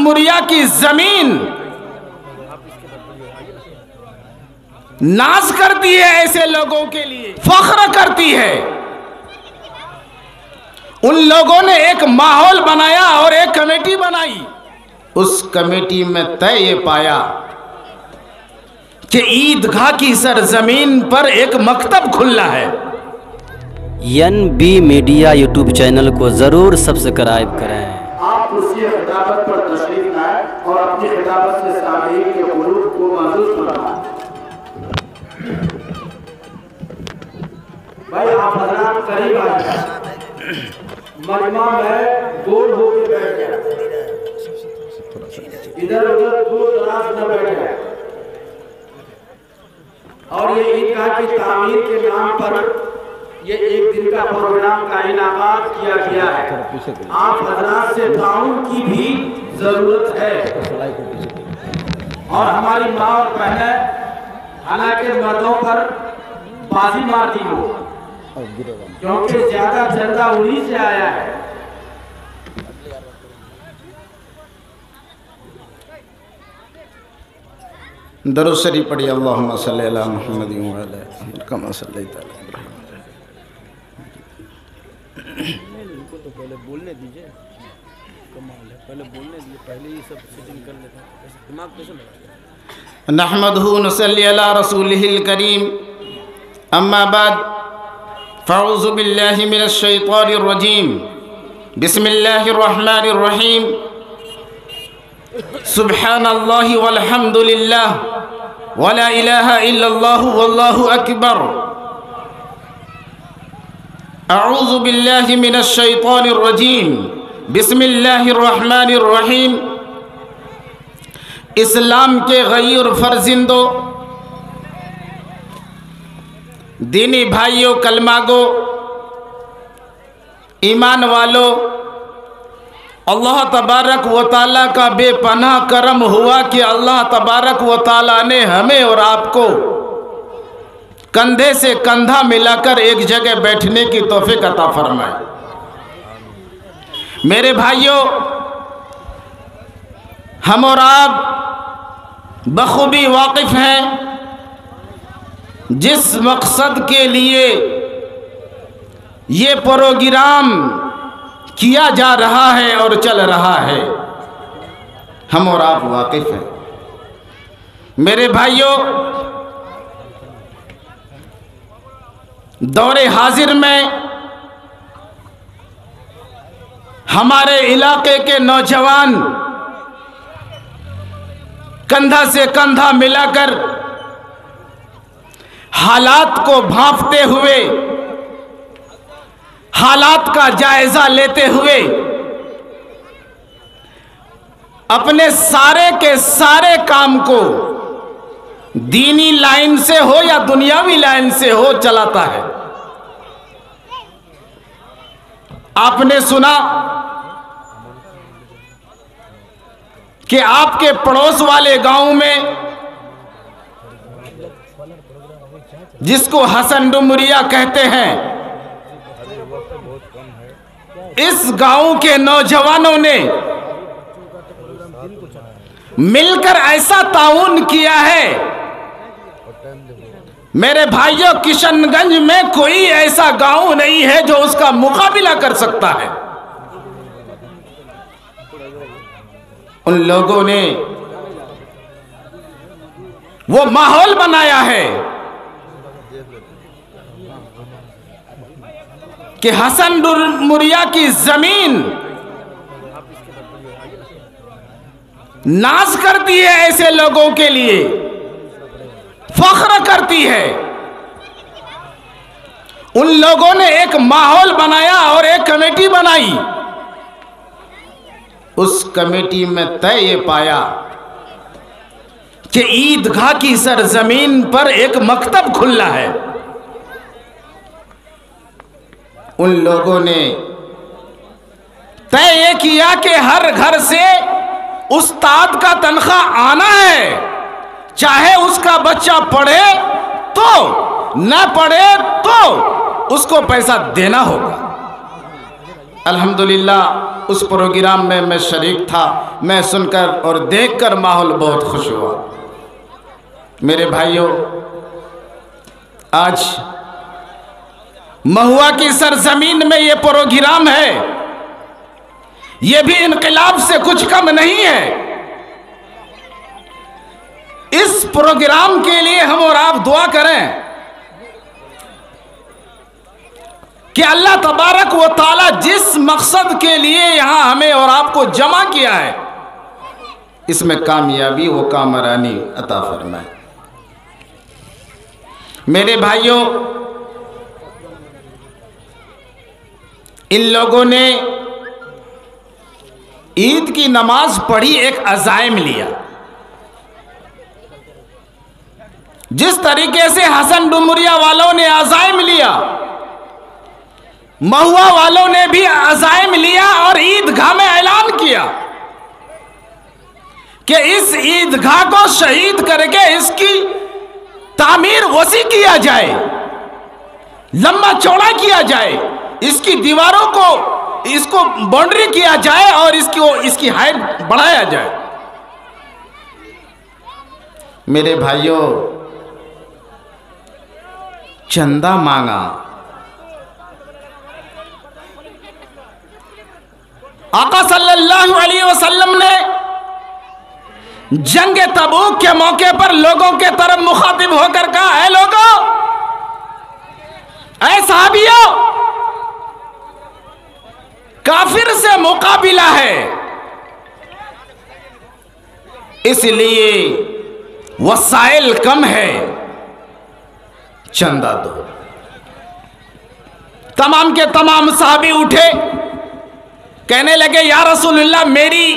डुमरिया की जमीन नाज करती है, ऐसे लोगों के लिए फख्र करती है। उन लोगों ने एक माहौल बनाया और एक कमेटी बनाई। उस कमेटी में तय ये पाया कि ईदगाह की सरजमीन पर एक मकतब खुलना है। NB मीडिया यूट्यूब चैनल को जरूर सब्सक्राइब करें। आप उसकी खिताबत पर तशरीफ लाए और अपनी खिताबत से सामईन के कुलूब को महसूस बनाएं। भाई आप हजरात करीब आ जाए, मजमा में गोल होकर बैठ जाए, इधर उधर दूर दराज न बैठ जाए। और ये ईदगाह की तामीर के नाम पर ये एक दिन का प्रोग्राम का इनाकात किया गया है। आप हजरात से ताउन की भी जरूरत है। और हमारी माँ और बहनें हालांकि मर्दों पर बाजी मारती हो, क्योंकि ज्यादा चंदा उन्हीं से आया है। दरूद शरीफ पढ़िए, अल्लाहुम्मा सल्ली अला मुहम्मद व अला कमा सल्लैता अला इब्राहीम। इनको तो पहले बोलने दीजिए, कमाल है, पहले बोलने दीजिए, पहले ये सब सेटिंग कर लेते हैं, दिमाग कैसे लगा। नहमदुहु नसल्ली अला रसूलिहिल करीम, अम्मा बाद, फ़अऊज़ु बिल्लाहि मिनश शैतानिर रजीम, बिस्मिल्लाहिर रहमानिर रहीम, सुब्हानल्लाहि वल्हम्दुलिल्लाह वला इलाहा इल्लल्लाहु वल्लाहु अकबर। अऊज़ु बिल्लाहि मिनश शैतानिर रजीम, बिस्मिल्लाहिर रहमानिर रहीम। इस्लाम के गैर फर्जिंदो, दीनी भाइयों, कलमागो, ईमान वालों, अल्लाह तबारक व ताला का बेपनाह करम हुआ कि अल्लाह तबारक व ताला ने हमें और आपको कंधे से कंधा मिलाकर एक जगह बैठने की तौफीक अता फरमाए। मेरे भाइयों, हम और आप बखूबी वाकिफ हैं जिस मकसद के लिए ये प्रोग्राम किया जा रहा है और चल रहा है, हम और आप वाकिफ हैं। मेरे भाइयों, दौरे हाजिर में हमारे इलाके के नौजवान कंधा से कंधा मिलाकर हालात को भांपते हुए, हालात का जायजा लेते हुए अपने सारे के सारे काम को दीनी लाइन से हो या दुनियावी लाइन से हो चलाता है। आपने सुना कि आपके पड़ोस वाले गांव में, जिसको हसन डुमरिया कहते हैं, इस गांव के नौजवानों ने मिलकर ऐसा ताउन किया है। मेरे भाइयों, किशनगंज में कोई ऐसा गांव नहीं है जो उसका मुकाबला कर सकता है। उन लोगों ने वो माहौल बनाया है कि हसन डुमरिया की जमीन नाज करती है, ऐसे लोगों के लिए फख्र करती है। उन लोगों ने एक माहौल बनाया और एक कमेटी बनाई। उस कमेटी में तय ये पाया कि ईदगाह की सरजमीन पर एक मकतब खुलना है। उन लोगों ने तय ये किया कि हर घर से उस्ताद का तनख्वाह आना है, चाहे उसका बच्चा पढ़े तो न पढ़े तो उसको पैसा देना होगा। अल्हम्दुलिल्लाह उस प्रोग्राम में मैं शरीक था। मैं सुनकर और देखकर माहौल बहुत खुश हुआ। मेरे भाइयों, आज महुआ की सरजमीन में ये प्रोग्राम है, ये भी इनकलाब से कुछ कम नहीं है। इस प्रोग्राम के लिए हम और आप दुआ करें कि अल्लाह तबारक व ताला जिस मकसद के लिए यहां हमें और आपको जमा किया है, इसमें कामयाबी व कामरानी अता फरमाए। मेरे भाइयों, इन लोगों ने ईद की नमाज पढ़ी, एक अज़ाइम लिया। जिस तरीके से हसन डुमरिया वालों ने अज़ाइम लिया, महुआ वालों ने भी अज़ाइम लिया और ईदगाह में ऐलान किया कि इस ईदगाह को शहीद करके इसकी तामीर वसी किया जाए, लंबा चौड़ा किया जाए, इसकी दीवारों को, इसको बाउंड्री किया जाए और इसकी हाइट बढ़ाया जाए। मेरे भाइयों, चंदा मांगा। आका सल्लल्लाहु अलैहि वसल्लम ने जंग तबूक के मौके पर लोगों के तरफ मुखातिब होकर कहा, है लोगों, ऐ सहाबियों, काफिर से मुकाबिला है, इसलिए वसाइल कम है, चंदा दो। तमाम के तमाम सहाबी उठे, कहने लगे, या रसूलुल्लाह, मेरी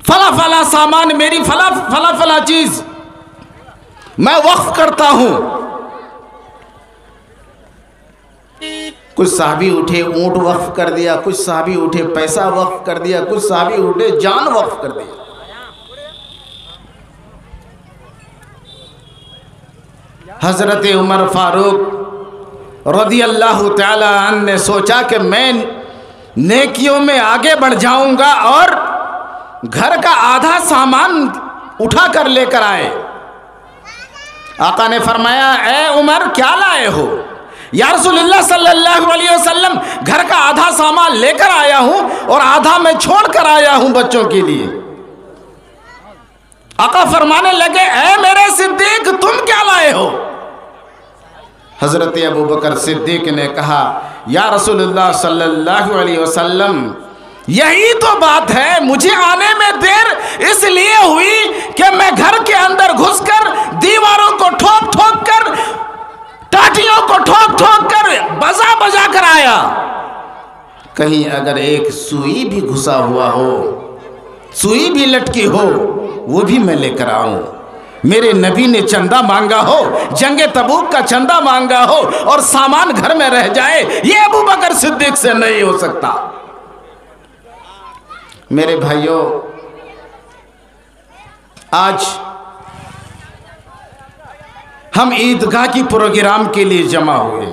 फला फला सामान, मेरी फला फला फला चीज मैं वक्फ करता हूं। कुछ साहबी उठे, ऊंट वक्फ कर दिया, कुछ साहबी उठे पैसा वक्फ कर दिया, कुछ साहबी उठे जान वक्फ कर दिया। हजरत उमर फारूक रज़ी अल्लाह तआला अन्हु ने सोचा कि मैं नेकियों में आगे बढ़ जाऊंगा और घर का आधा सामान उठा कर लेकर आए। आका ने फरमाया, ए उमर, क्या लाए हो? या रसूलुल्लाह सल्लल्लाहु अलैहि वसल्लम, घर का आधा सामान लेकर आया हूं और आधा मैं छोड़ कर आया हूं बच्चों के लिए। आका फरमाने लगे, ए मेरे सिद्दीक, तुम क्या लाए हो? हजरत अबू बकर सिद्दीक ने कहा, या रसूलुल्लाह सल्लल्लाहु अलैहि वसल्लम, यही तो बात है, मुझे आने में देर इसलिए हुई कि मैं घर के अंदर घुसकर दीवारों को ठोक ठोक कर, टाटियों को ठोक ठोक कर, बजा बजा कर आया। कहीं अगर एक सुई भी घुसा हुआ हो, सुई भी लटकी हो, वो भी मैं लेकर आऊं। मेरे नबी ने चंदा मांगा हो, जंगे तबूक का चंदा मांगा हो और सामान घर में रह जाए, ये अबू बकर सिद्दीक से नहीं हो सकता। मेरे भाइयों, आज हम ईदगाह की प्रोग्राम के लिए जमा हुए,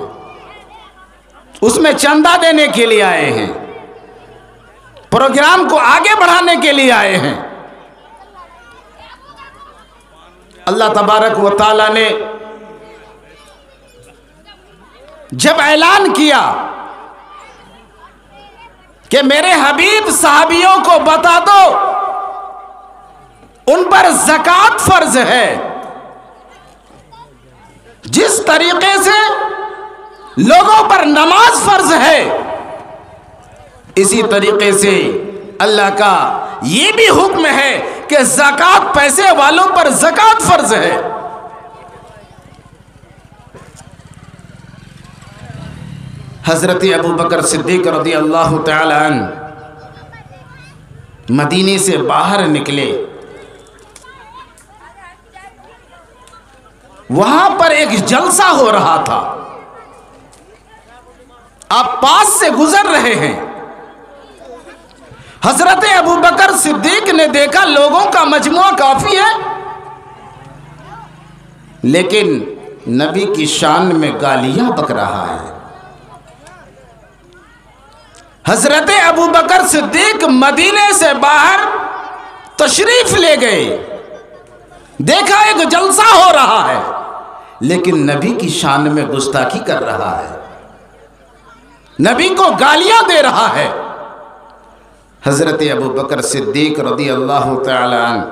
उसमें चंदा देने के लिए आए हैं, प्रोग्राम को आगे बढ़ाने के लिए आए हैं। अल्लाह तबारक व ताला ने जब ऐलान किया कि मेरे हबीब साहबियों को बता दो, उन पर ज़कात फर्ज है, जिस तरीके से लोगों पर नमाज फर्ज है, इसी तरीके से अल्लाह का ये भी हुक्म है कि ज़कात पैसे वालों पर ज़कात फर्ज है। हजरत अबू बकर सिद्दीक रज़ी अल्लाह तआला अन्हु मदीने से बाहर निकले। वहां पर एक जलसा हो रहा था, आप पास से गुजर रहे हैं। हजरत अबू बकर सिद्दीक ने देखा लोगों का मजमुआ काफी है, लेकिन नबी की शान में गालियां बक रहा है। हजरत अबू बकर सिद्दीक मदीने से बाहर तशरीफ ले गए। देखा एक जलसा हो रहा है, लेकिन नबी की शान में गुस्ताखी कर रहा है, नबी को गालियां दे रहा है। हजरत अबू बकर सिद्दीक रज़ी अल्लाह तआला अन्हु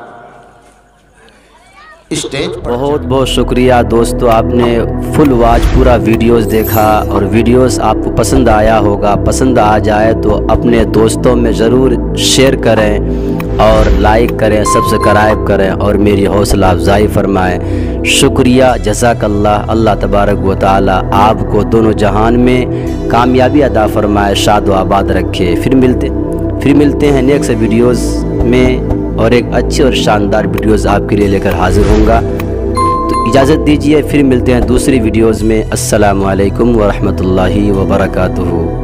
स्टेज पर। बहुत बहुत शुक्रिया दोस्तों, आपने फुल वॉच पूरा वीडियोस देखा और वीडियोस आपको पसंद आया होगा। पसंद आ जाए तो अपने दोस्तों में ज़रूर शेयर करें और लाइक करें, सब्सक्राइब करें और मेरी हौसला अफजाई फरमाएं। शुक्रिया, जज़ाकल्लाह। अल्लाह तबारक व तआला आपको दोनों जहान में कामयाबी अता फरमाए, शाद व आबाद रखे। फिर मिलते हैं नेक्स्ट वीडियोज़ में और एक अच्छे और शानदार वीडियोस आपके लिए लेकर हाजिर होऊंगा। तो इजाज़त दीजिए, फिर मिलते हैं दूसरी वीडियोस में। अस्सलामु अलैकुम व रहमतुल्लाहि व बरकातुहू।